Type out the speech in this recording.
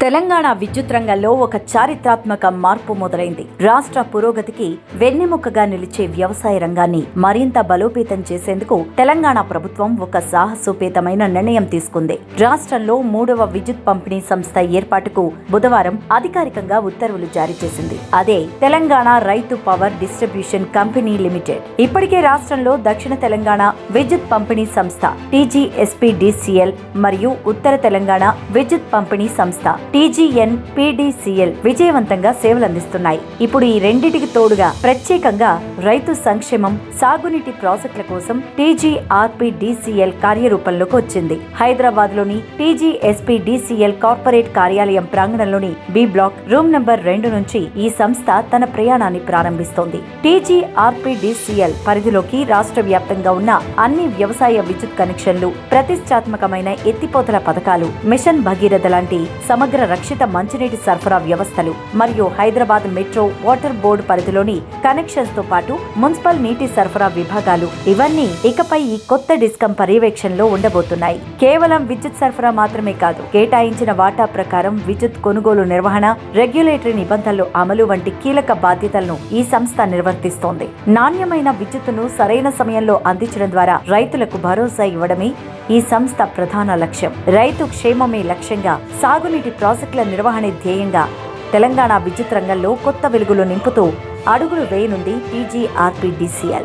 తెలంగాణ విద్యుత్ రంగంలో ఒక చారిత్రాత్మక మార్పు మొదలైంది. రాష్ట్ర పురోగతికి వెన్నెముకగా నిలిచే వ్యవసాయ రంగాన్ని మరింత బలోపేతం చేసేందుకు తెలంగాణ ప్రభుత్వం ఒక సాహసోపేతమైన నిర్ణయం తీసుకుంది. రాష్ట్రంలో 3వ విద్యుత్ పంపిణీ సంస్థ ఏర్పాటుకు బుధవారం అధికారికంగా ఉత్తర్వులు జారీ చేసింది. అదే తెలంగాణ రైతు పవర్ డిస్ట్రిబ్యూషన్ కంపెనీ లిమిటెడ్. ఇప్పటికే రాష్ట్రంలో దక్షిణ తెలంగాణ విద్యుత్ పంపిణీ సంస్థ TGSPDCL మరియు ఉత్తర తెలంగాణ విద్యుత్ పంపిణీ సంస్థ TGNPDCL విజయవంతంగా సేవలందిస్తున్నాయి. ఇప్పుడు ఈ రెండింటికి తోడుగా ప్రత్యేకంగా రైతు సంక్షేమం, సాగునీటి ప్రాజెక్టుల కోసం TGRPDCL కార్యరూపంలోకి వచ్చింది. హైదరాబాద్ లోని TGSPDCL కార్పొరేట్ కార్యాలయం ప్రాంగణంలోని B బ్లాక్ రూమ్ నంబర్ 2 నుంచి ఈ సంస్థ తన ప్రయాణాన్ని ప్రారంభిస్తోంది. TGRPDCL పరిధిలోకి రాష్ట్ర వ్యాప్తంగా ఉన్న అన్ని వ్యవసాయ విద్యుత్ కనెక్షన్లు, ప్రతిష్టాత్మకమైన ఎత్తిపోతల పథకాలు, మిషన్ భగీరథ లాంటి సమగ్ర రక్షిత మంచినీటి సరఫరా వ్యవస్థలు మరియు హైదరాబాద్ మెట్రో వాటర్ బోర్డు పరిధిలోని కనెక్షన్స్ తో పాటు మున్సిపల్ నీటి సరఫరా విభాగాలు ఇవన్నీ ఇకపై ఈ కొత్త డిస్కం పర్యవేక్షణలో ఉండబోతున్నాయి. కేవలం విద్యుత్ సరఫరా మాత్రమే కాదు, కేటాయించిన వాటా ప్రకారం విద్యుత్ కొనుగోలు నిర్వహణ, రెగ్యులేటరీ నిబంధనలు అమలు వంటి కీలక బాధ్యతలను ఈ సంస్థ నిర్వర్తిస్తోంది. నాణ్యమైన విద్యుత్తును సరైన సమయంలో అందించడం ద్వారా రైతులకు భరోసా ఇవ్వడమే ఈ సంస్థ ప్రధాన లక్ష్యం. రైతు క్షేమమే లక్ష్యంగా, సాగునీటి ప్రాజెక్టుల నిర్వహణ ధ్యేయంగా తెలంగాణ విద్యుత్ రంగంలో కొత్త వెలుగులు నింపుతూ అడుగులు వేయనుంది TGRPDCL.